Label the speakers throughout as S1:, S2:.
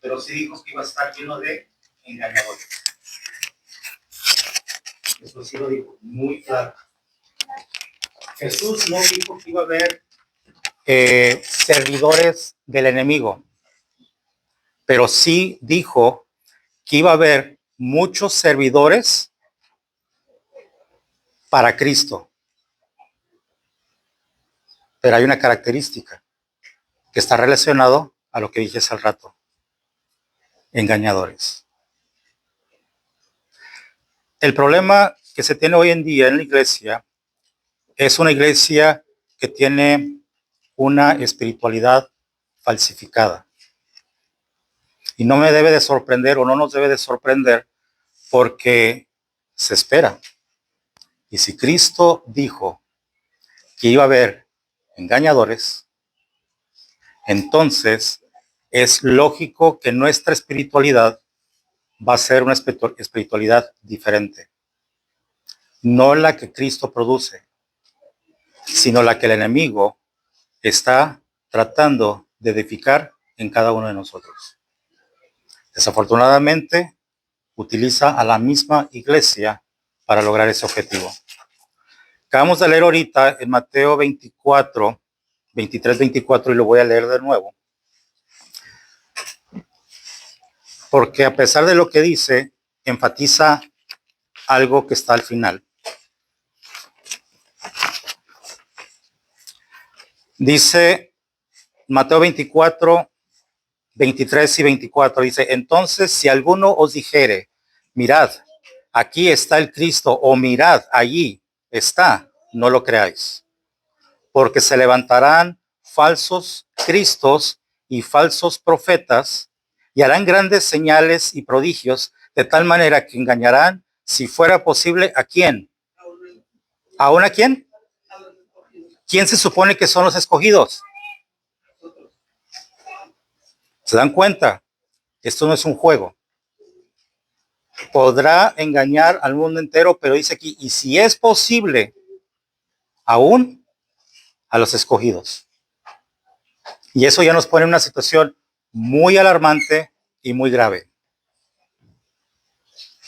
S1: pero sí dijo que iba a estar lleno de engañadores. Eso sí lo dijo muy claro. Jesús no dijo que iba a haber servidores del enemigo, pero sí dijo que iba a haber muchos servidores para Cristo. Pero hay una característica que está relacionado a lo que dije hace rato. Engañadores. El problema que se tiene hoy en día en la iglesia es una iglesia que tiene una espiritualidad falsificada. Y no me debe de sorprender o no nos debe de sorprender porque se espera. Y si Cristo dijo que iba a haber engañadores, entonces es lógico que nuestra espiritualidad va a ser una espiritualidad diferente. No la que Cristo produce, sino la que el enemigo está tratando de edificar en cada uno de nosotros. Desafortunadamente, utiliza a la misma iglesia para lograr ese objetivo. Acabamos de leer ahorita en Mateo 24, 23, 24, y lo voy a leer de nuevo. Porque a pesar de lo que dice, enfatiza algo que está al final. Dice Mateo 24, 23 y 24, dice, entonces si alguno os dijere, mirad, aquí está el Cristo, o mirad, allí está, no lo creáis. Porque se levantarán falsos cristos y falsos profetas, y harán grandes señales y prodigios, de tal manera que engañarán, si fuera posible, ¿a quién? ¿Aún a quién? ¿Quién se supone que son los escogidos? ¿Se dan cuenta? Esto no es un juego. Podrá engañar al mundo entero, pero dice aquí, y si es posible, aún a los escogidos. Y eso ya nos pone en una situación muy alarmante y muy grave.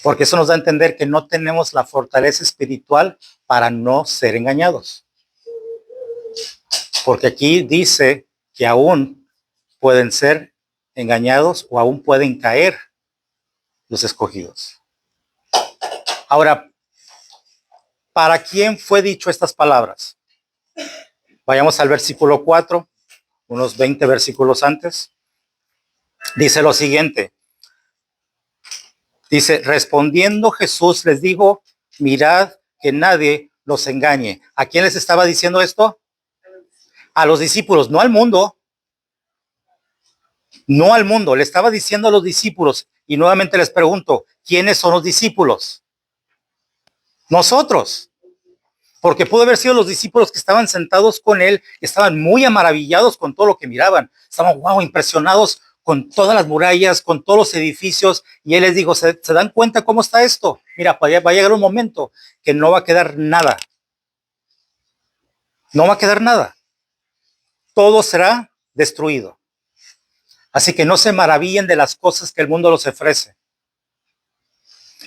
S1: Porque eso nos da a entender que no tenemos la fortaleza espiritual para no ser engañados. Porque aquí dice que aún pueden ser engañados o aún pueden caer los escogidos. Ahora, ¿para quién fue dicho estas palabras? Vayamos al versículo 4, unos 20 versículos antes. Dice lo siguiente. Dice, respondiendo Jesús les dijo, mirad que nadie los engañe. ¿A quién les estaba diciendo esto? A los discípulos, no al mundo. No al mundo, le estaba diciendo a los discípulos. Y nuevamente les pregunto, ¿quiénes son los discípulos? Nosotros. Porque pudo haber sido los discípulos que estaban sentados con él, estaban muy maravillados con todo lo que miraban. Estaban, wow, impresionados con todas las murallas, con todos los edificios. Y él les dijo, ¿se dan cuenta cómo está esto? Mira, va a llegar un momento que no va a quedar nada. No va a quedar nada. Todo será destruido. Así que no se maravillen de las cosas que el mundo les ofrece.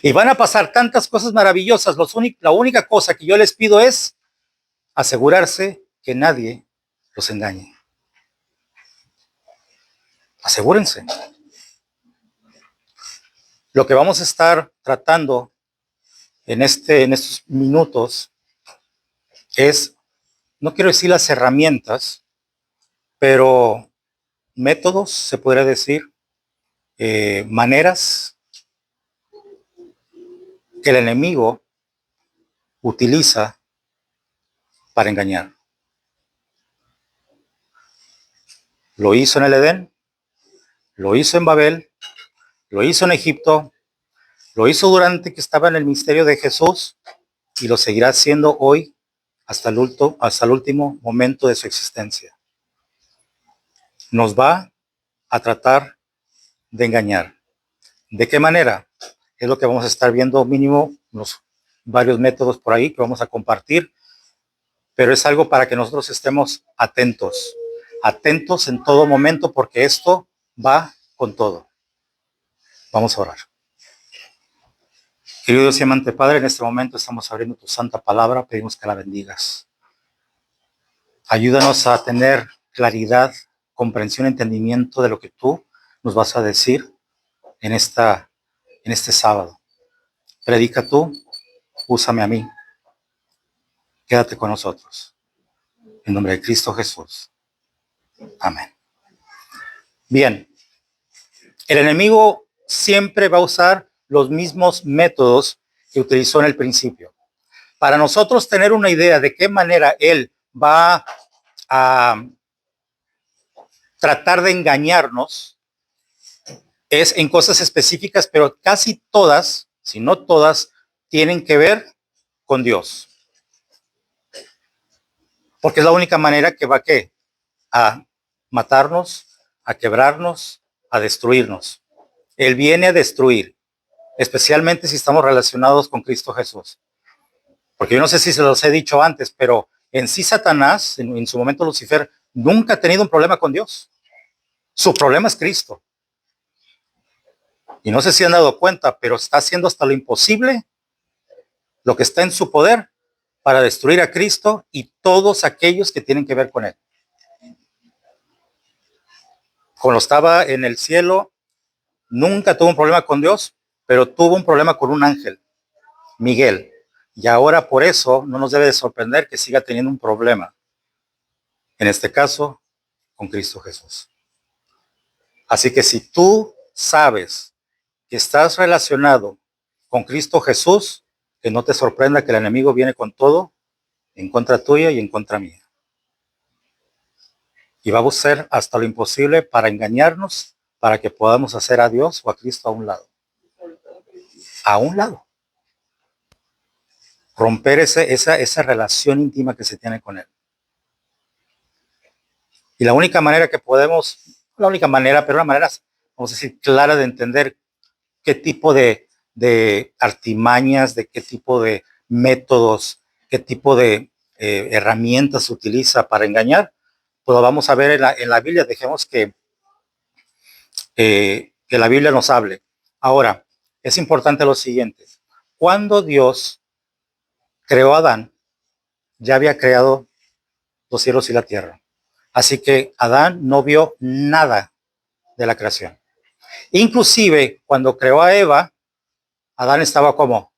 S1: Y van a pasar tantas cosas maravillosas. La única cosa que yo les pido es asegurarse que nadie los engañe. Asegúrense. Lo que vamos a estar tratando en estos minutos es, no quiero decir las herramientas, pero métodos, se podría decir, maneras que el enemigo utiliza para engañar. Lo hizo en el Edén, lo hizo en Babel, lo hizo en Egipto, lo hizo durante que estaba en el ministerio de Jesús y lo seguirá haciendo hoy hasta el último momento de su existencia. Nos va a tratar de engañar. ¿De qué manera? Es lo que vamos a estar viendo, mínimo unos varios métodos por ahí que vamos a compartir, pero es algo para que nosotros estemos atentos en todo momento, porque esto va con todo. Vamos a orar. Querido Dios y amante Padre, en este momento estamos abriendo tu santa palabra, pedimos que la bendigas. Ayúdanos a tener claridad, comprensión, entendimiento de lo que tú nos vas a decir en este sábado. Predica tú, úsame a mí. Quédate con nosotros. En nombre de Cristo Jesús. Amén. Bien, el enemigo siempre va a usar los mismos métodos que utilizó en el principio. Para nosotros tener una idea de qué manera él va a tratar de engañarnos, es en cosas específicas, pero casi todas, si no todas, tienen que ver con Dios. Porque es la única manera que va a matarnos, a quebrarnos, a destruirnos. Él viene a destruir, especialmente si estamos relacionados con Cristo Jesús. Porque yo no sé si se los he dicho antes, pero en sí Satanás, en su momento Lucifer, nunca ha tenido un problema con Dios. Su problema es Cristo. Y no sé si han dado cuenta, pero está haciendo hasta lo imposible, lo que está en su poder, para destruir a Cristo y todos aquellos que tienen que ver con él. Cuando estaba en el cielo, nunca tuvo un problema con Dios, pero tuvo un problema con un ángel, Miguel. Y ahora por eso no nos debe de sorprender que siga teniendo un problema. En este caso, con Cristo Jesús. Así que si tú sabes que estás relacionado con Cristo Jesús, que no te sorprenda que el enemigo viene con todo en contra tuya y en contra mía. Y va a hacer hasta lo imposible para engañarnos, para que podamos hacer a Dios o a Cristo a un lado. A un lado. Romper esa relación íntima que se tiene con Él. Y la única manera que podemos, la única manera, pero una manera, vamos a decir, clara de entender qué tipo de artimañas, de qué tipo de métodos, qué tipo de herramientas se utiliza para engañar, pues lo vamos a ver en la Biblia. Dejemos que la Biblia nos hable. Ahora, es importante lo siguiente. Cuando Dios creó a Adán, ya había creado los cielos y la tierra. Así que Adán no vio nada de la creación. Inclusive, cuando creó a Eva, Adán estaba como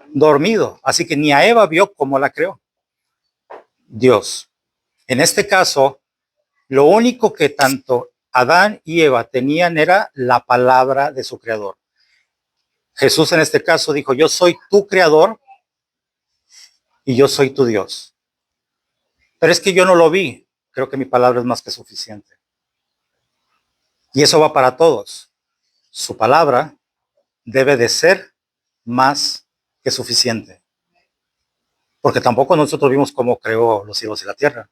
S1: dormido. Así que ni a Eva vio cómo la creó Dios. En este caso, lo único que tanto Adán y Eva tenían era la palabra de su creador. Jesús en este caso dijo, yo soy tu creador y yo soy tu Dios. Pero es que yo no lo vi. Creo que mi palabra es más que suficiente. Y eso va para todos. Su palabra debe de ser más que suficiente. Porque tampoco nosotros vimos cómo creó los cielos y la tierra.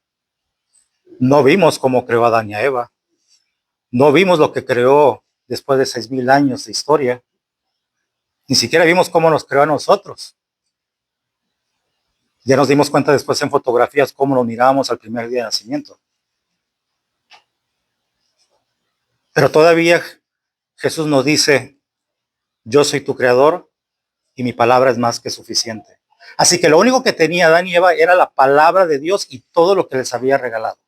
S1: No vimos cómo creó a Adán y a Eva. No vimos lo que creó después de 6,000 años de historia. Ni siquiera vimos cómo nos creó a nosotros. Ya nos dimos cuenta después en fotografías cómo nos mirábamos al primer día de nacimiento. Pero todavía Jesús nos dice, yo soy tu creador y mi palabra es más que suficiente. Así que lo único que tenía Adán y Eva era la palabra de Dios y todo lo que les había regalado.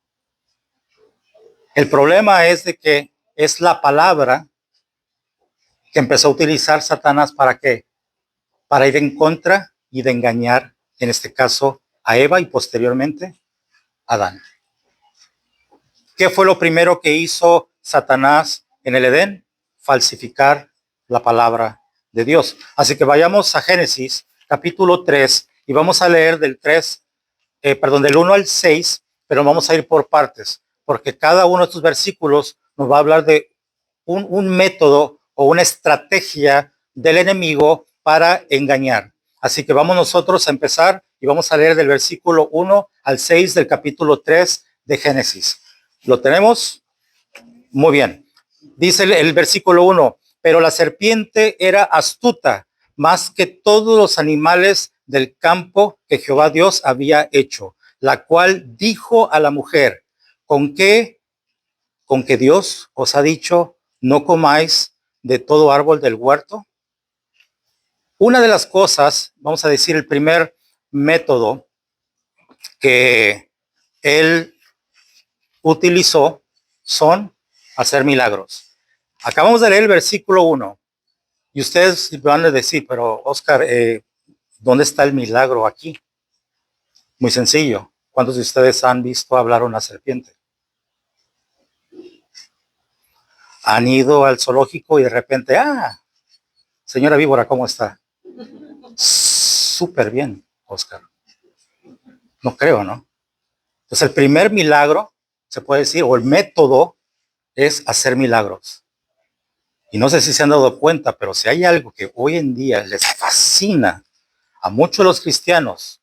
S1: El problema es de que es la palabra que empezó a utilizar Satanás ¿para qué? Para ir en contra y de engañar, en este caso, a Eva y posteriormente a Adán. ¿Qué fue lo primero que hizo Satanás en el Edén? Falsificar la palabra de Dios. Así que vayamos a Génesis, capítulo 3, y vamos a leer del 1 al 6, pero vamos a ir por partes, porque cada uno de estos versículos nos va a hablar de un método o una estrategia del enemigo para engañar. Así que vamos nosotros a empezar y vamos a leer del versículo 1 al 6 del capítulo 3 de Génesis. ¿Lo tenemos? Muy bien. Dice el versículo 1, pero la serpiente era astuta más que todos los animales del campo que Jehová Dios había hecho, la cual dijo a la mujer, ¿con qué Dios os ha dicho, no comáis de todo árbol del huerto? Una de las cosas, vamos a decir, el primer método que él utilizó son hacer milagros. Acabamos de leer el versículo 1 y ustedes van a decir, pero Oscar, ¿dónde está el milagro aquí? Muy sencillo. ¿Cuántos de ustedes han visto hablar a una serpiente? Han ido al zoológico y de repente, señora víbora, ¿cómo está? Súper bien, Oscar. No creo, ¿no? Entonces el primer milagro, se puede decir, o el método es hacer milagros. Y no sé si se han dado cuenta, pero si hay algo que hoy en día les fascina a muchos de los cristianos,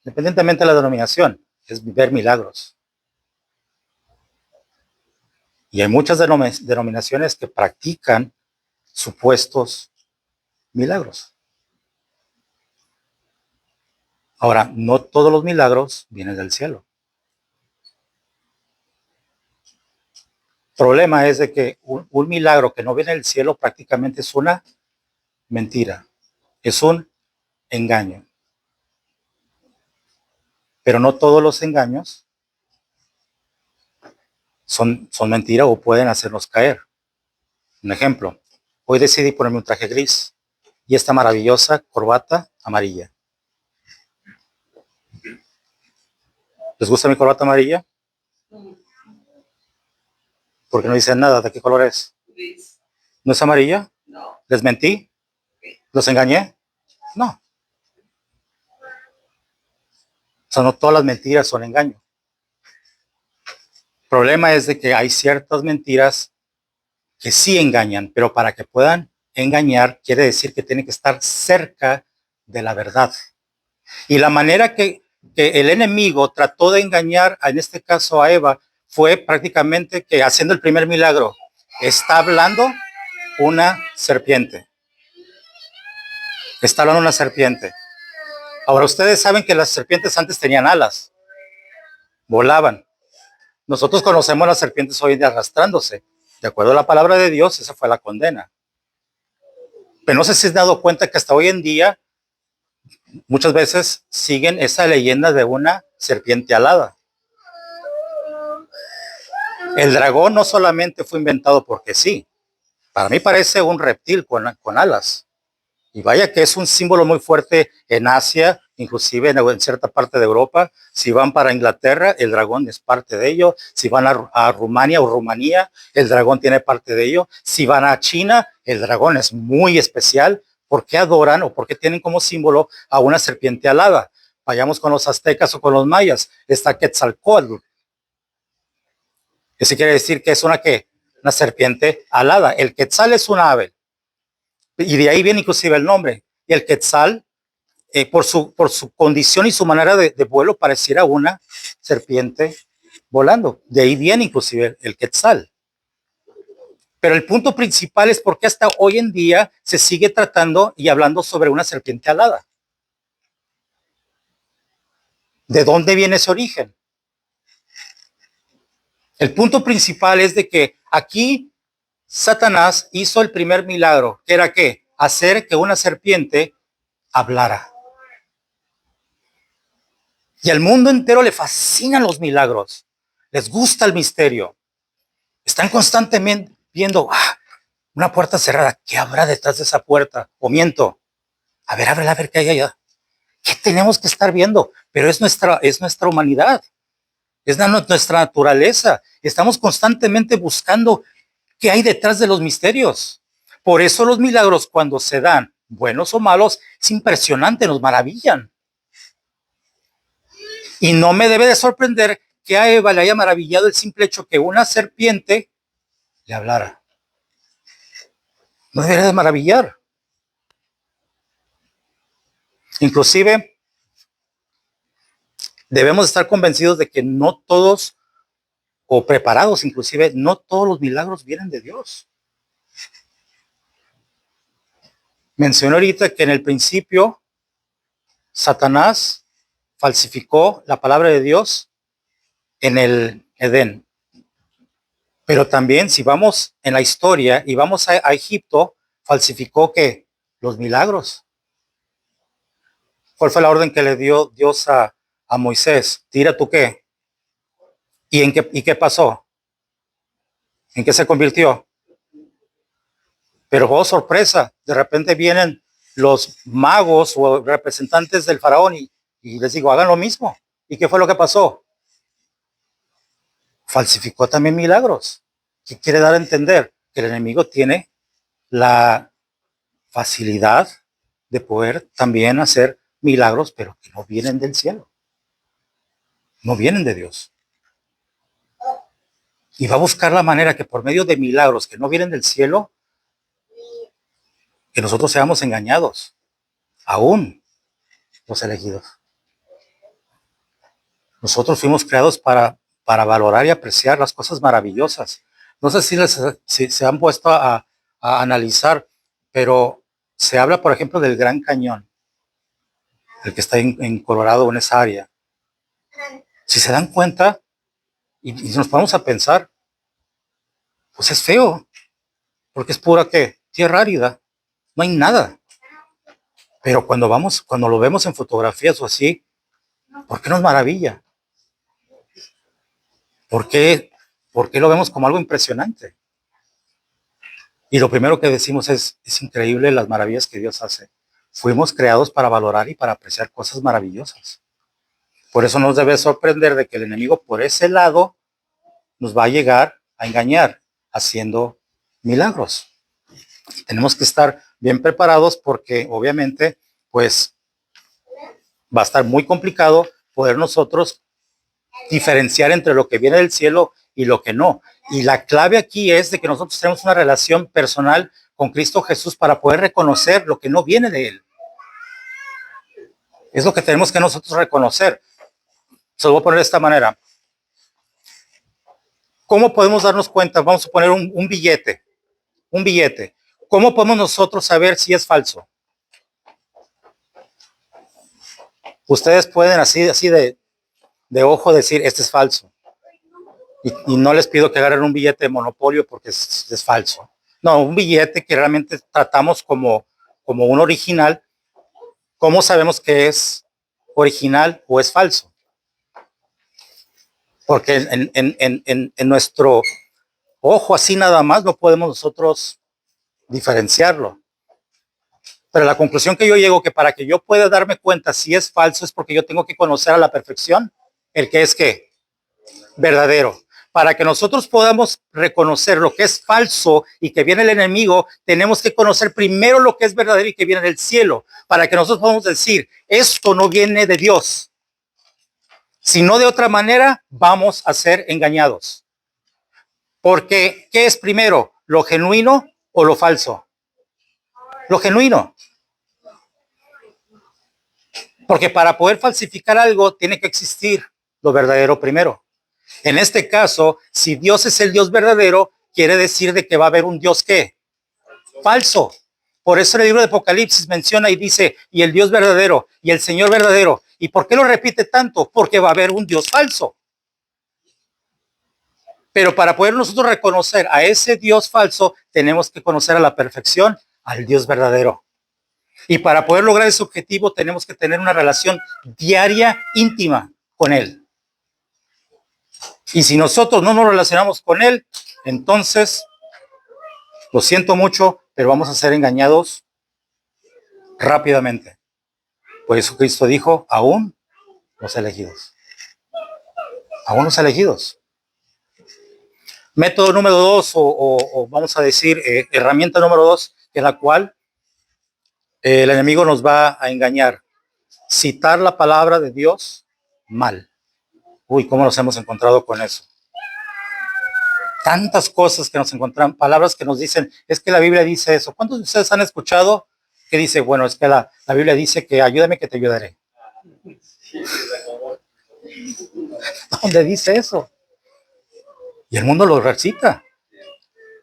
S1: independientemente de la denominación, es ver milagros. Y hay muchas denominaciones que practican supuestos milagros. Ahora, no todos los milagros vienen del cielo. El problema es de que un milagro que no viene del cielo prácticamente es una mentira, es un engaño. Pero no todos los engaños son mentiras o pueden hacernos caer. Un ejemplo, hoy decidí ponerme un traje gris y esta maravillosa corbata amarilla. ¿Les gusta mi corbata amarilla? Porque no dicen nada. ¿De qué color es? Gris. ¿No es amarilla? No. ¿Les mentí? ¿Los engañé? No. O sea, no todas las mentiras son engaño. El problema es de que hay ciertas mentiras que sí engañan, pero para que puedan engañar quiere decir que tienen que estar cerca de la verdad. Y la manera que el enemigo trató de engañar, en este caso a Eva, fue prácticamente que haciendo el primer milagro, está hablando una serpiente. Está hablando una serpiente. Ahora, ustedes saben que las serpientes antes tenían alas, volaban. Nosotros conocemos las serpientes hoy en día arrastrándose. De acuerdo a la palabra de Dios, esa fue la condena. Pero no sé si se han dado cuenta que hasta hoy en día muchas veces siguen esa leyenda de una serpiente alada. El dragón no solamente fue inventado porque sí. Para mí parece un reptil con alas. Y vaya que es un símbolo muy fuerte en Asia, inclusive en cierta parte de Europa. Si van para Inglaterra, el dragón es parte de ello. Si van a Rumania o Rumanía, el dragón tiene parte de ello. Si van a China, el dragón es muy especial. ¿Por qué adoran o por qué tienen como símbolo a una serpiente alada? Vayamos con los aztecas o con los mayas. Está Quetzalcóatl. Eso quiere decir que es una serpiente alada. El quetzal es una ave. Y de ahí viene inclusive el nombre. Y el quetzal, por su condición y su manera de vuelo, pareciera una serpiente volando. De ahí viene inclusive el quetzal. Pero el punto principal es por qué hasta hoy en día se sigue tratando y hablando sobre una serpiente alada. ¿De dónde viene ese origen? El punto principal es de que aquí Satanás hizo el primer milagro, que era ¿qué? Hacer que una serpiente hablara. Y al mundo entero le fascinan los milagros. Les gusta el misterio. Están constantemente viendo una puerta cerrada. ¿Qué habrá detrás de esa puerta? O miento. A ver qué hay allá. ¿Qué tenemos que estar viendo? Pero es nuestra humanidad. Es nuestra naturaleza. Estamos constantemente buscando qué hay detrás de los misterios. Por eso los milagros, cuando se dan, buenos o malos, es impresionante, nos maravillan. Y no me debe de sorprender que a Eva le haya maravillado el simple hecho que una serpiente le hablara. No debería de maravillar. Inclusive, debemos estar convencidos de que no todos, o preparados inclusive, no todos los milagros vienen de Dios. Mencioné ahorita que en el principio Satanás falsificó la palabra de Dios en el Edén. Pero también si vamos en la historia y vamos a Egipto, falsificó que los milagros. ¿Cuál fue la orden que le dio Dios a Moisés? Tira tú qué. ¿Y qué pasó? ¿En qué se convirtió? Pero oh, sorpresa, de repente vienen los magos o representantes del faraón y les digo, hagan lo mismo. ¿Y qué fue lo que pasó? Falsificó también milagros. ¿Qué quiere dar a entender? Que el enemigo tiene la facilidad de poder también hacer milagros, pero que no vienen del cielo, no vienen de Dios. Y va a buscar la manera que por medio de milagros que no vienen del cielo, que nosotros seamos engañados, aún los elegidos. Nosotros fuimos creados para valorar y apreciar las cosas maravillosas. No sé si se han puesto a analizar, pero se habla, por ejemplo, del Gran Cañón, el que está en Colorado, en esa área. Si se dan cuenta y nos ponemos a pensar, pues es feo, porque es pura ¿qué? Tierra árida, no hay nada. Pero cuando lo vemos en fotografías o así, ¿por qué nos maravilla? ¿Por qué lo vemos como algo impresionante? Y lo primero que decimos es increíble las maravillas que Dios hace. Fuimos creados para valorar y para apreciar cosas maravillosas. Por eso nos debe sorprender de que el enemigo por ese lado nos va a llegar a engañar haciendo milagros. Tenemos que estar bien preparados porque obviamente pues va a estar muy complicado poder nosotros diferenciar entre lo que viene del cielo y lo que no. Y la clave aquí es de que nosotros tenemos una relación personal con Cristo Jesús para poder reconocer lo que no viene de Él. Es lo que tenemos que nosotros reconocer. Se lo voy a poner de esta manera. ¿Cómo podemos darnos cuenta? Vamos a poner un billete. Un billete. ¿Cómo podemos nosotros saber si es falso? Ustedes pueden así de ojo decir, este es falso. Y no les pido que agarren un billete de Monopolio porque es falso. No, un billete que realmente tratamos como un original. ¿Cómo sabemos que es original o es falso? Porque en nuestro ojo así nada más no podemos nosotros diferenciarlo. Pero la conclusión que yo llego que para que yo pueda darme cuenta si es falso es porque yo tengo que conocer a la perfección el que es ¿qué? Verdadero. Para que nosotros podamos reconocer lo que es falso y que viene el enemigo, tenemos que conocer primero lo que es verdadero y que viene del cielo, para que nosotros podamos decir, esto no viene de Dios. Si no de otra manera, vamos a ser engañados. Porque, ¿qué es primero? ¿Lo genuino o lo falso? Lo genuino. Porque para poder falsificar algo, tiene que existir lo verdadero primero. En este caso, si Dios es el Dios verdadero, quiere decir de que va a haber un Dios ¿qué? Falso. Por eso el libro de Apocalipsis menciona y dice, y el Dios verdadero, y el Señor verdadero. ¿Y por qué lo repite tanto? Porque va a haber un Dios falso. Pero para poder nosotros reconocer a ese Dios falso, tenemos que conocer a la perfección al Dios verdadero. Y para poder lograr ese objetivo, tenemos que tener una relación diaria, íntima con Él. Y si nosotros no nos relacionamos con Él, entonces, lo siento mucho, pero vamos a ser engañados rápidamente. Por eso Cristo dijo, aún los elegidos. Aún los elegidos. Método número 2, o vamos a decir, herramienta número 2, en la cual el enemigo nos va a engañar. Citar la palabra de Dios mal. Uy, ¿cómo nos hemos encontrado con eso? Tantas cosas que nos encontramos, palabras que nos dicen, es que la Biblia dice eso. ¿Cuántos de ustedes han escuchado que dice, bueno, es que la Biblia dice que ayúdame que te ayudaré? ¿Dónde dice eso? Y el mundo lo recita.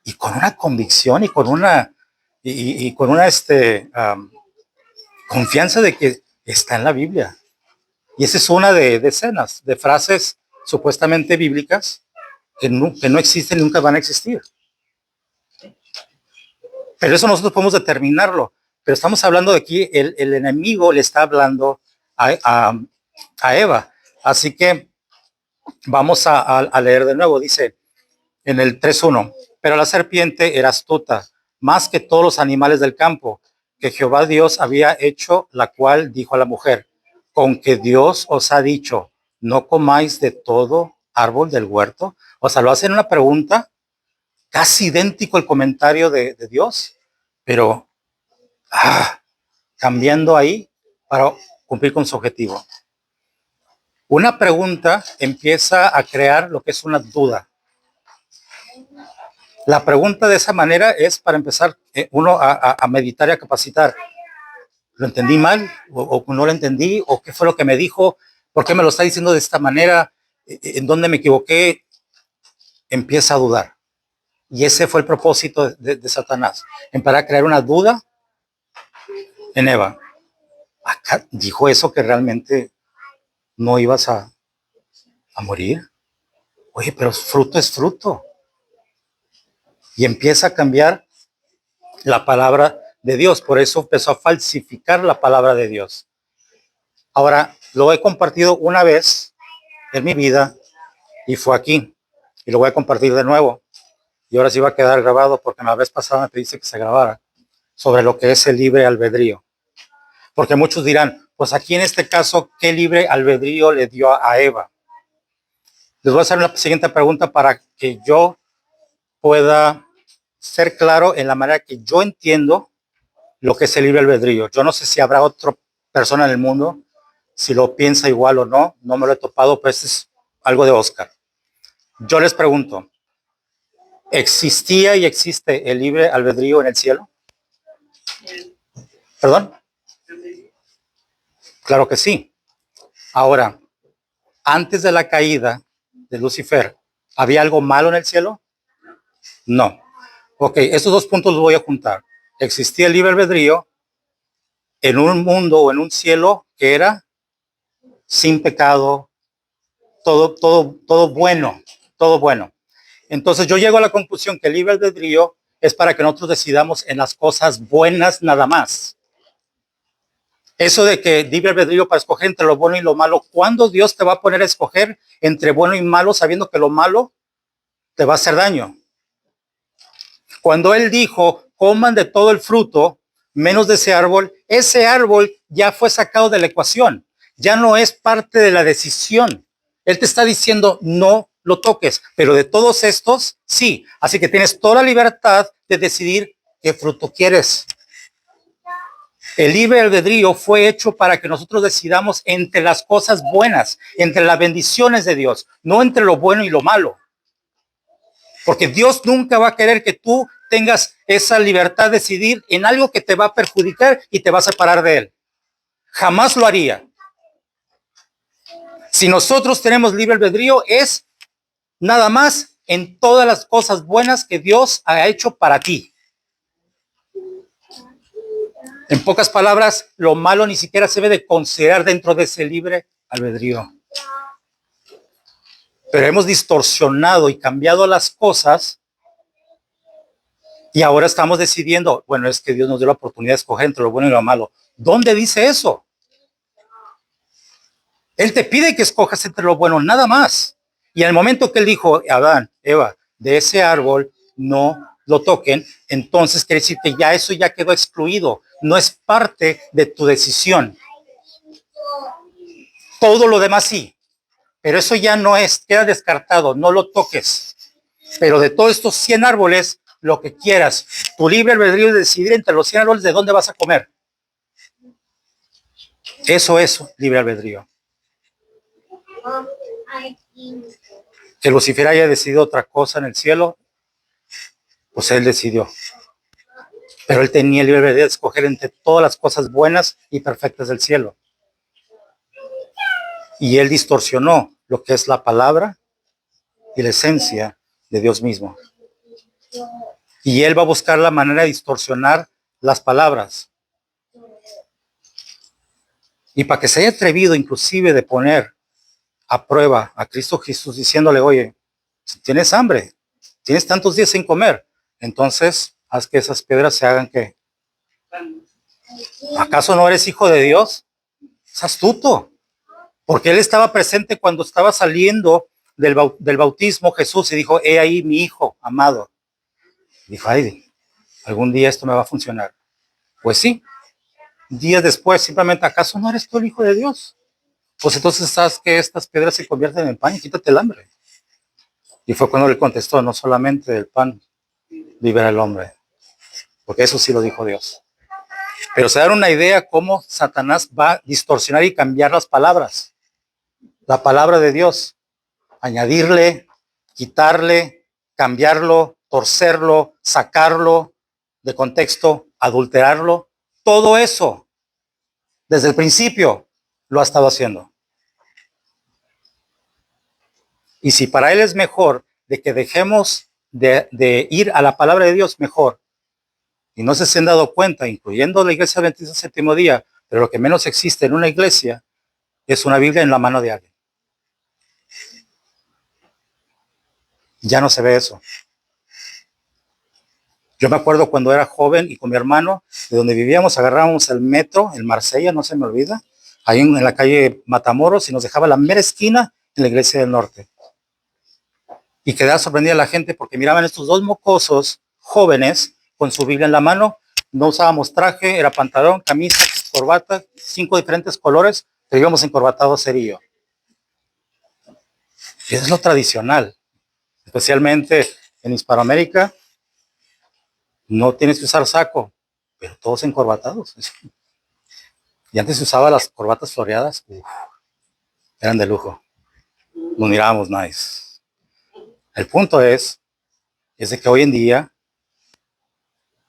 S1: Y con una convicción y con una, con una confianza de que está en la Biblia. Y esa es una de decenas de frases supuestamente bíblicas que no existen y nunca van a existir. Pero eso nosotros podemos determinarlo. Pero estamos hablando de aquí, el enemigo le está hablando a Eva. Así que vamos a leer de nuevo. Dice en el 3:1, pero la serpiente era astuta, más que todos los animales del campo, que Jehová Dios había hecho, la cual dijo a la mujer, con que Dios os ha dicho, no comáis de todo árbol del huerto. O sea, lo hacen una pregunta, casi idéntico al comentario de Dios, pero cambiando ahí para cumplir con su objetivo. Una pregunta empieza a crear lo que es una duda. La pregunta de esa manera es para empezar uno a meditar y a capacitar. ¿Lo entendí mal? ¿O no lo entendí? ¿O qué fue lo que me dijo? ¿Por qué me lo está diciendo de esta manera? ¿En dónde me equivoqué? Empieza a dudar. Y ese fue el propósito de Satanás. Empezar a crear una duda en Eva. Acá dijo eso que realmente no ibas a morir. Oye, pero fruto es fruto. Y empieza a cambiar la palabra de Dios. Por eso empezó a falsificar la palabra de Dios. Ahora, lo he compartido una vez en mi vida y fue aquí. Y lo voy a compartir de nuevo. Y ahora sí va a quedar grabado porque la vez pasada me pediste que se grabara sobre lo que es el libre albedrío. Porque muchos dirán, pues aquí en este caso, ¿qué libre albedrío le dio a Eva? Les voy a hacer la siguiente pregunta para que yo pueda ser claro en la manera que yo entiendo lo que es el libre albedrío. Yo no sé si habrá otra persona en el mundo, si lo piensa igual o no, no me lo he topado, pero este es algo de Oscar. Yo les pregunto, ¿existía y existe el libre albedrío en el cielo? ¿Perdón? Claro que sí. Ahora, antes de la caída de Lucifer, ¿había algo malo en el cielo? No. Ok, estos dos puntos los voy a juntar. Existía el libre albedrío en un mundo o en un cielo que era sin pecado, todo bueno, todo bueno. Entonces yo llego a la conclusión que el libre albedrío es para que nosotros decidamos en las cosas buenas nada más. Eso de que libre albedrío para escoger entre lo bueno y lo malo, ¿cuándo Dios te va a poner a escoger entre bueno y malo sabiendo que lo malo te va a hacer daño? Cuando Él dijo, coman de todo el fruto, menos de ese árbol ya fue sacado de la ecuación, ya no es parte de la decisión. Él te está diciendo, no lo toques, pero de todos estos, sí. Así que tienes toda la libertad de decidir qué fruto quieres. El libre albedrío fue hecho para que nosotros decidamos entre las cosas buenas, entre las bendiciones de Dios, no entre lo bueno y lo malo. Porque Dios nunca va a querer que tú tengas esa libertad de decidir en algo que te va a perjudicar y te va a separar de Él. Jamás lo haría. Si nosotros tenemos libre albedrío, es nada más en todas las cosas buenas que Dios ha hecho para ti. En pocas palabras, lo malo ni siquiera se debe de considerar dentro de ese libre albedrío. Pero hemos distorsionado y cambiado las cosas y ahora estamos decidiendo, bueno, es que Dios nos dio la oportunidad de escoger entre lo bueno y lo malo. ¿Dónde dice eso? Él te pide que escojas entre lo bueno, nada más. Y en el momento que Él dijo, Adán, Eva, de ese árbol no lo toquen, entonces quiere decir que ya eso ya quedó excluido, no es parte de tu decisión. Todo lo demás sí, pero eso ya no es, queda descartado, no lo toques. Pero de todos estos 100 árboles, lo que quieras, tu libre albedrío es decidir entre los 100 árboles de dónde vas a comer. Eso es libre albedrío. Que Lucifer haya decidido otra cosa en el cielo, pues él decidió. Pero él tenía el libre albedrío de escoger entre todas las cosas buenas y perfectas del cielo. Y él distorsionó lo que es la palabra y la esencia de Dios mismo. Y él va a buscar la manera de distorsionar las palabras. Y para que se haya atrevido inclusive de poner a prueba a Cristo Jesús diciéndole, oye, Tienes hambre, tienes tantos días sin comer, entonces haz que esas piedras se hagan ¿qué? ¿Acaso no eres hijo de Dios? Es astuto, porque él estaba presente cuando estaba saliendo del bautismo Jesús y dijo, he ahí mi hijo amado. Dijo, ay, algún día esto me va a funcionar. Pues sí, días después, simplemente, ¿acaso no eres tú el hijo de Dios? Pues entonces sabes que estas piedras se convierten en pan y quítate el hambre. Y fue cuando le contestó, no solamente del pan vivirá el hombre, porque eso sí lo dijo Dios. Pero se dan una idea cómo Satanás va a distorsionar y cambiar las palabras. La palabra de Dios, añadirle, quitarle, cambiarlo, torcerlo, sacarlo de contexto, adulterarlo. Todo eso, desde el principio, lo ha estado haciendo. Y si para él es mejor de que dejemos de ir a la palabra de Dios, mejor. Y no se han dado cuenta, incluyendo la iglesia adventista del séptimo día, pero lo que menos existe en una iglesia es una Biblia en la mano de alguien. Ya no se ve eso. Yo me acuerdo cuando era joven y con mi hermano, de donde vivíamos, agarrábamos el metro, el Marsella, no se me olvida, ahí en la calle Matamoros, y nos dejaba la mera esquina en la iglesia del norte. Y quedaba sorprendida la gente porque miraban estos dos mocosos jóvenes con su Biblia en la mano. No usábamos traje, era pantalón, camisa, corbata, 5 diferentes colores, pero íbamos encorbatados cerillo. Y eso es lo tradicional, especialmente en Hispanoamérica. No tienes que usar saco, pero todos encorbatados. Y antes se usaba las corbatas floreadas, eran de lujo. Nos mirábamos nice. El punto es de que hoy en día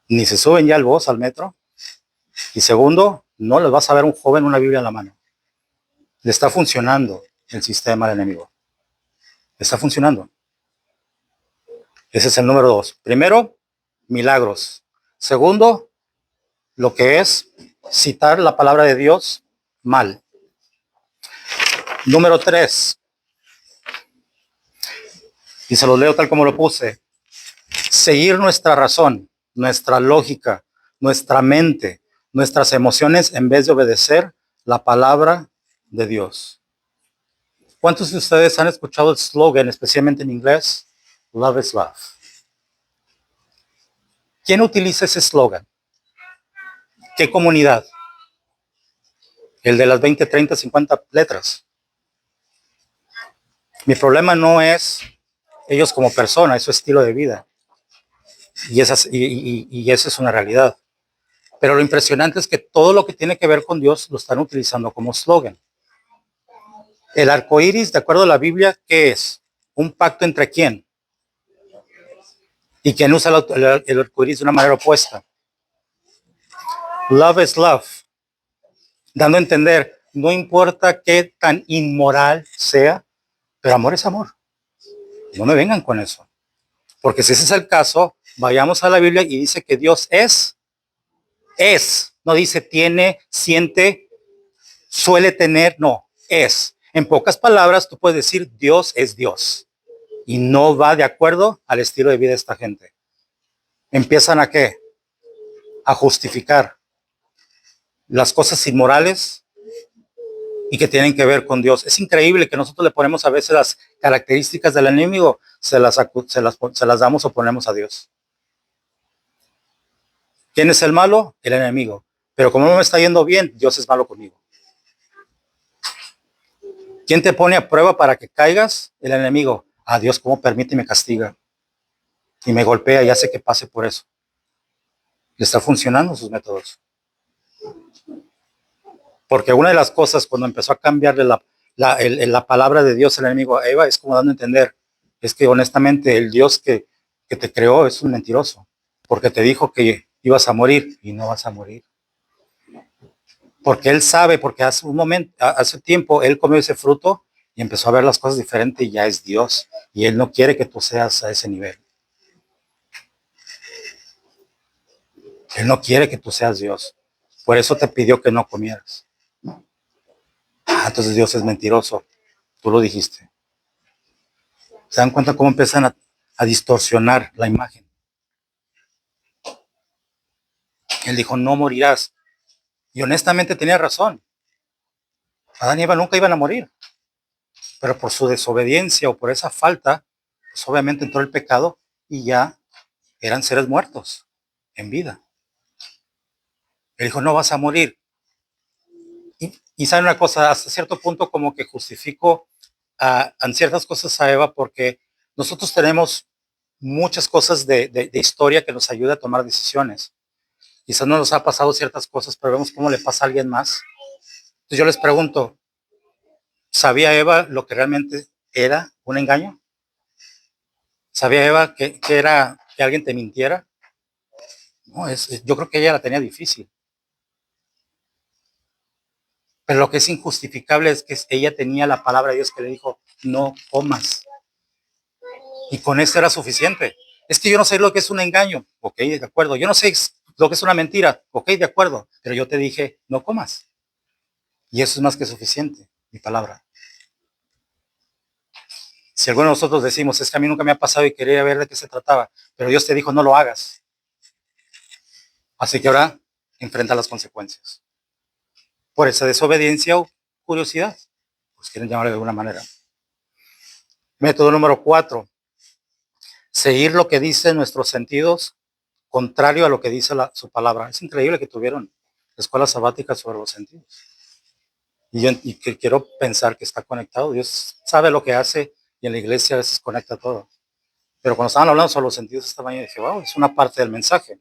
S1: ni se suben ya al bus, al metro. Y segundo, no les vas a ver un joven una Biblia en la mano. Le está funcionando el sistema del enemigo. Le está funcionando. Ese es el número 2. Primero, milagros. Segundo, lo que es citar la palabra de Dios mal. Número 3. Y se los leo tal como lo puse. Seguir nuestra razón, nuestra lógica, nuestra mente, nuestras emociones en vez de obedecer la palabra de Dios. ¿Cuántos de ustedes han escuchado el slogan, especialmente en inglés? Love is love. ¿Quién utiliza ese slogan? ¿Qué comunidad? El de las 20, 30, 50 letras. Mi problema no es ellos como persona, es su estilo de vida. Y esa es una realidad. Pero lo impresionante es que todo lo que tiene que ver con Dios lo están utilizando como slogan. El arco iris, de acuerdo a la Biblia, ¿qué es? ¿Un pacto entre quién? ¿Y quién usa el arco iris de una manera opuesta? Love is love. Dando a entender, no importa qué tan inmoral sea, pero amor es amor. No me vengan con eso. Porque si ese es el caso, vayamos a la Biblia y dice que Dios es. No dice tiene, siente, suele tener, no, es. En pocas palabras, tú puedes decir Dios es Dios. Y no va de acuerdo al estilo de vida de esta gente. Empiezan a ¿qué? A justificar las cosas inmorales y que tienen que ver con Dios. Es increíble que nosotros le ponemos a veces las características del enemigo, se las damos o ponemos a Dios. ¿Quién es el malo? El enemigo. Pero como no me está yendo bien, Dios es malo conmigo. ¿Quién te pone a prueba para que caigas? El enemigo. Ah, Dios, ¿cómo permite y me castiga? Y me golpea y hace que pase por eso. Le está funcionando sus métodos. Porque una de las cosas cuando empezó a cambiarle la palabra de Dios al enemigo a Eva es como dando a entender, es que honestamente el Dios que te creó es un mentiroso. Porque te dijo que ibas a morir y no vas a morir. Porque él sabe, porque hace tiempo, él comió ese fruto y empezó a ver las cosas diferentes y ya es Dios. Y él no quiere que tú seas a ese nivel. Él no quiere que tú seas Dios. Por eso te pidió que no comieras. Entonces Dios es mentiroso. Tú lo dijiste. ¿Se dan cuenta cómo empiezan a distorsionar la imagen? Él dijo, no morirás. Y honestamente tenía razón. Adán y Eva nunca iban a morir. Pero por su desobediencia o por esa falta, pues obviamente entró el pecado y ya eran seres muertos en vida. Él dijo, no vas a morir. Y saben una cosa, hasta cierto punto como que justifico en ciertas cosas a Eva porque nosotros tenemos muchas cosas de historia que nos ayuda a tomar decisiones. Quizás no nos ha pasado ciertas cosas, pero vemos cómo le pasa a alguien más. Entonces yo les pregunto, ¿sabía Eva lo que realmente era un engaño? ¿Sabía Eva que era que alguien te mintiera? No, yo creo que ella la tenía difícil. Pero lo que es injustificable es que ella tenía la palabra de Dios que le dijo, no comas. Y con eso era suficiente. Es que yo no sé lo que es un engaño. Ok, de acuerdo. Yo no sé lo que es una mentira. Ok, de acuerdo. Pero yo te dije, no comas. Y eso es más que suficiente, mi palabra. Si alguno de nosotros decimos, es que a mí nunca me ha pasado y quería ver de qué se trataba, pero Dios te dijo, no lo hagas. Así que ahora enfrenta las consecuencias. Por esa desobediencia o curiosidad, pues quieren llamarlo de alguna manera. Método número 4. Seguir lo que dicen nuestros sentidos, contrario a lo que dice su palabra. Es increíble que tuvieron escuelas sabáticas sobre los sentidos. Y que quiero pensar que está conectado. Dios sabe lo que hace y en la iglesia a veces conecta todo. Pero cuando estaban hablando sobre los sentidos esta mañana dije, wow, es una parte del mensaje.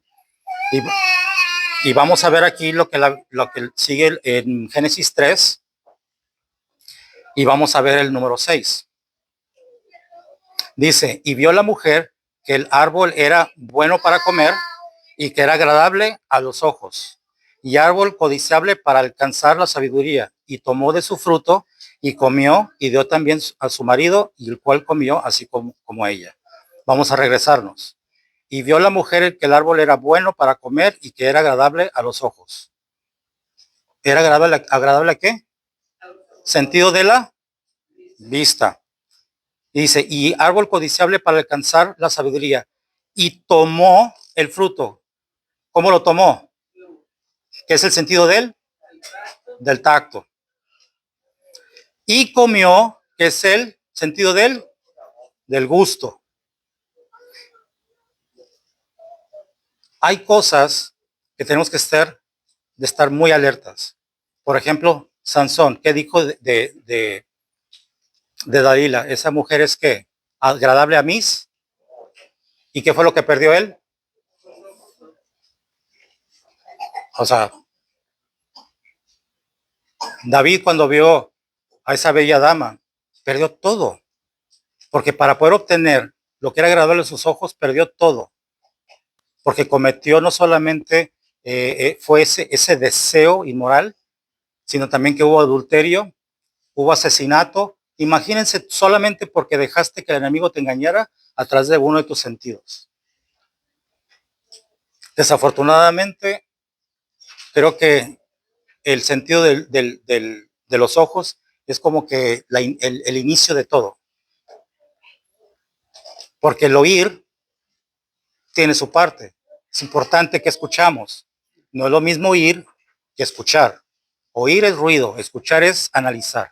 S1: Y vamos a ver aquí lo que sigue en Génesis 3 y vamos a ver el número 6. Dice, y vio la mujer que el árbol era bueno para comer y que era agradable a los ojos y árbol codiciable para alcanzar la sabiduría, y tomó de su fruto y comió y dio también a su marido, y el cual comió así como ella. Vamos a regresarnos. Y vio la mujer que el árbol era bueno para comer y que era agradable a los ojos. ¿Era agradable a qué? Sentido de la vista. Y dice, y árbol codiciable para alcanzar la sabiduría. Y tomó el fruto. ¿Cómo lo tomó? ¿Qué es el sentido de él? Del tacto. Y comió, que es el sentido de él, del gusto. Hay cosas que tenemos que estar muy alertas. Por ejemplo, Sansón, ¿qué dijo de Dalila? Esa mujer es que agradable a mis. ¿Y qué fue lo que perdió él? O sea, David cuando vio a esa bella dama, perdió todo. Porque para poder obtener lo que era agradable a sus ojos, perdió todo. Porque cometió no solamente fue ese deseo inmoral, sino también que hubo adulterio, hubo asesinato. Imagínense solamente porque dejaste que el enemigo te engañara a través de uno de tus sentidos. Desafortunadamente, creo que el sentido de los ojos es como que el inicio de todo. Porque el oír tiene su parte. Es importante que escuchamos. No es lo mismo oír que escuchar. Oír es ruido, escuchar es analizar.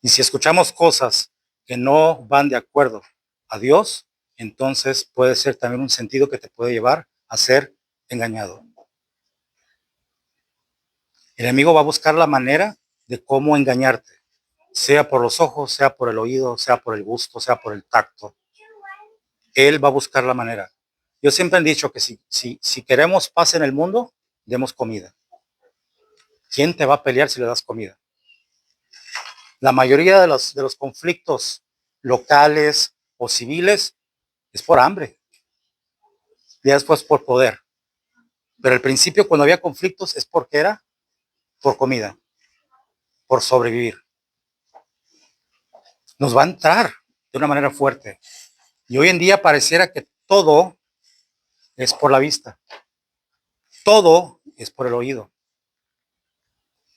S1: Y si escuchamos cosas que no van de acuerdo a Dios, entonces puede ser también un sentido que te puede llevar a ser engañado. El enemigo va a buscar la manera de cómo engañarte, sea por los ojos, sea por el oído, sea por el gusto, sea por el tacto. Él va a buscar la manera. Yo siempre he dicho que si queremos paz en el mundo, demos comida. ¿Quién te va a pelear si le das comida? La mayoría de los conflictos locales o civiles es por hambre, y después por poder. Pero al principio, cuando había conflictos, es porque era por comida, por sobrevivir. Nos va a entrar de una manera fuerte. Y hoy en día pareciera que todo es por la vista, todo es por el oído,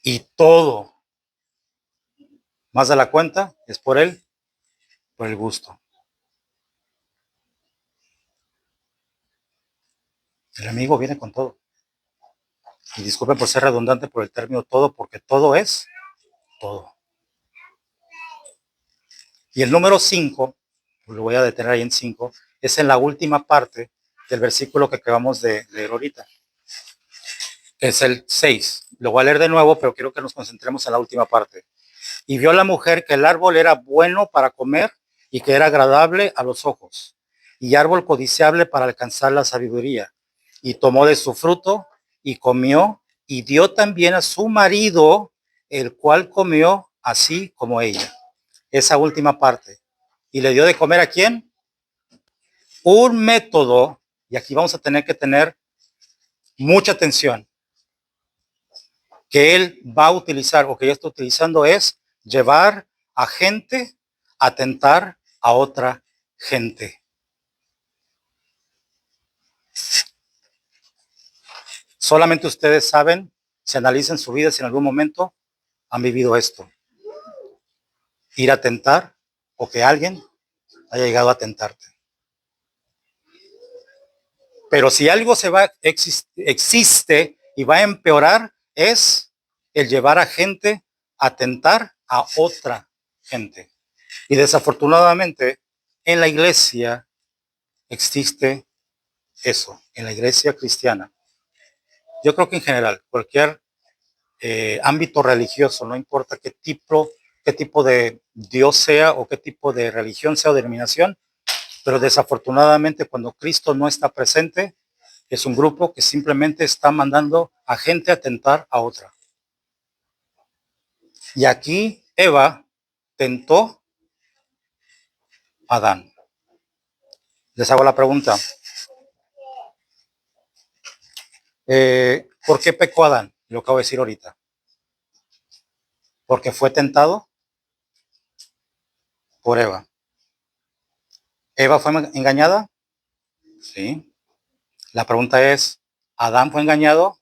S1: y todo, más de la cuenta, es por el por el gusto. El enemigo viene con todo. Y disculpen por ser redundante por el término todo, porque todo es todo. Y el número 5, lo voy a detener ahí en 5, es en la última parte del versículo que acabamos de leer ahorita. Es el 6. Lo voy a leer de nuevo, pero quiero que nos concentremos en la última parte. Y vio la mujer que el árbol era bueno para comer y que era agradable a los ojos, y árbol codiciable para alcanzar la sabiduría. Y tomó de su fruto y comió, y dio también a su marido, el cual comió así como ella. Esa última parte. ¿Y le dio de comer a quién? Un método, y aquí vamos a tener que tener mucha atención, que él va a utilizar o que ya está utilizando es llevar a gente a tentar a otra gente. Solamente ustedes saben, si analizan su vida, si en algún momento han vivido esto. Ir a tentar o que alguien haya llegado a tentarte. Pero si algo existe y va a empeorar, es el llevar a gente a tentar a otra gente. Y desafortunadamente, en la iglesia existe eso, en la iglesia cristiana. Yo creo que en general, cualquier ámbito religioso, no importa qué tipo de Dios sea o qué tipo de religión sea o denominación, pero desafortunadamente cuando Cristo no está presente, es un grupo que simplemente está mandando a gente a tentar a otra. Y aquí Eva tentó a Adán. Les hago la pregunta. ¿Por qué pecó Adán? Lo acabo de decir ahorita. ¿Porque fue tentado? Por Eva. ¿Eva fue engañada? Sí. La pregunta es, ¿Adán fue engañado?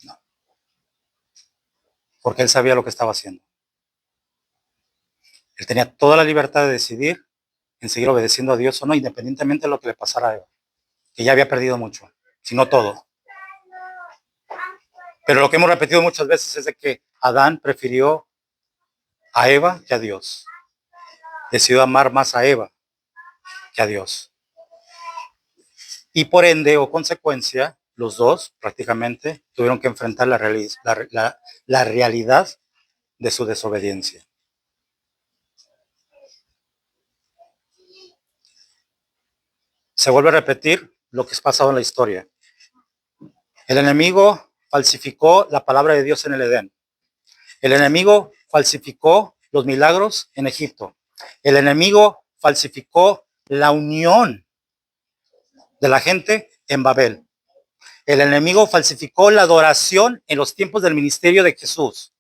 S1: No. Porque él sabía lo que estaba haciendo. Él tenía toda la libertad de decidir en seguir obedeciendo a Dios o no, independientemente de lo que le pasara a Eva, que ya había perdido mucho, si no todo. Pero lo que hemos repetido muchas veces es de que Adán prefirió a Eva que a Dios. Decidió amar más a Eva que a Dios. Y por ende o consecuencia, los dos prácticamente tuvieron que enfrentar la realidad de su desobediencia. Se vuelve a repetir lo que es pasado en la historia. El enemigo falsificó la palabra de Dios en el Edén. El enemigo falsificó los milagros en Egipto. El enemigo falsificó la unión de la gente en Babel. El enemigo falsificó la adoración en los tiempos del ministerio de Jesús.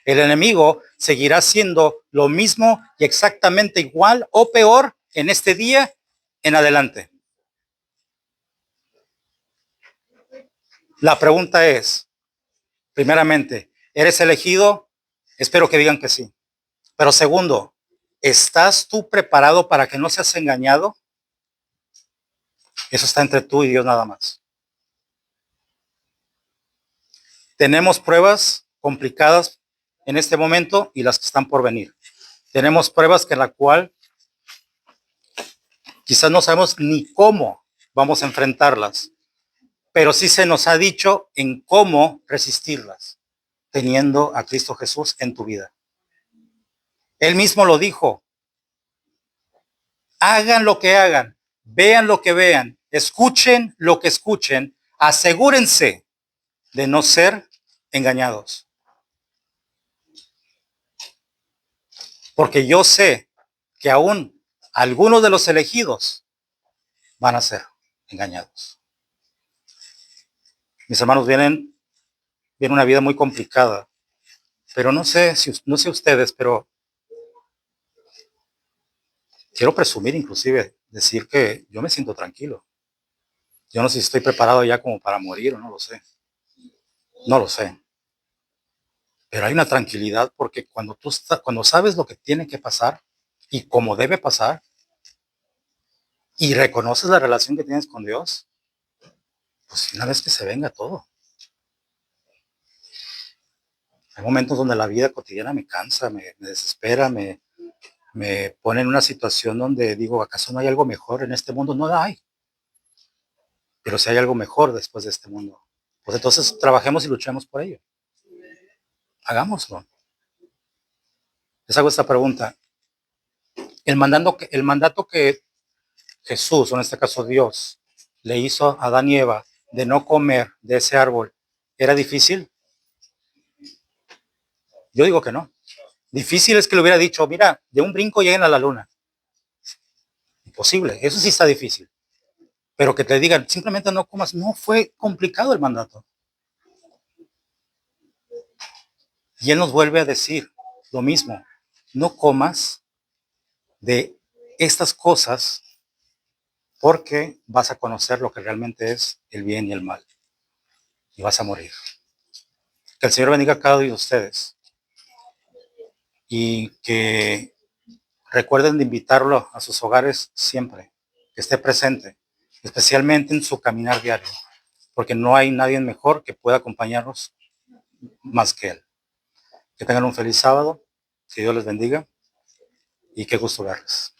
S1: El enemigo seguirá haciendo lo mismo y exactamente igual o peor en este día en adelante. La pregunta es, primeramente, ¿eres elegido? Espero que digan que sí. Pero segundo, ¿estás tú preparado para que no seas engañado? Eso está entre tú y Dios nada más. Tenemos pruebas complicadas en este momento y las que están por venir. Tenemos pruebas que en la cual quizás no sabemos ni cómo vamos a enfrentarlas, pero sí se nos ha dicho en cómo resistirlas, teniendo a Cristo Jesús en tu vida. Él mismo lo dijo. Hagan lo que hagan, vean lo que vean, escuchen lo que escuchen, asegúrense de no ser engañados. Porque yo sé que aún algunos de los elegidos van a ser engañados. Mis hermanos vienen una vida muy complicada, pero no sé ustedes, pero quiero presumir, inclusive decir que yo me siento tranquilo. Yo no sé si estoy preparado ya como para morir o no lo sé. No lo sé. Pero hay una tranquilidad porque cuando sabes lo que tiene que pasar, y como debe pasar, y reconoces la relación que tienes con Dios, pues una vez que se venga todo. Hay momentos donde la vida cotidiana me cansa, me desespera, me pone en una situación donde digo, ¿acaso no hay algo mejor en este mundo? No la hay. Pero si hay algo mejor después de este mundo, pues entonces trabajemos y luchemos por ello. Hagámoslo. Les hago esta pregunta. El mandato que Jesús, o en este caso Dios, le hizo a Adán y Eva de no comer de ese árbol, ¿era difícil? Yo digo que no. Difícil es que le hubiera dicho, mira, de un brinco lleguen a la luna. Imposible, eso sí está difícil. Pero que te digan, simplemente no comas, no fue complicado el mandato. Y Él nos vuelve a decir lo mismo, no comas de estas cosas porque vas a conocer lo que realmente es el bien y el mal y vas a morir. Que el Señor bendiga a cada uno de ustedes y que recuerden de invitarlo a sus hogares siempre, que esté presente, especialmente en su caminar diario, porque no hay nadie mejor que pueda acompañarnos más que Él. Que tengan un feliz sábado, que Dios les bendiga y qué gusto verles.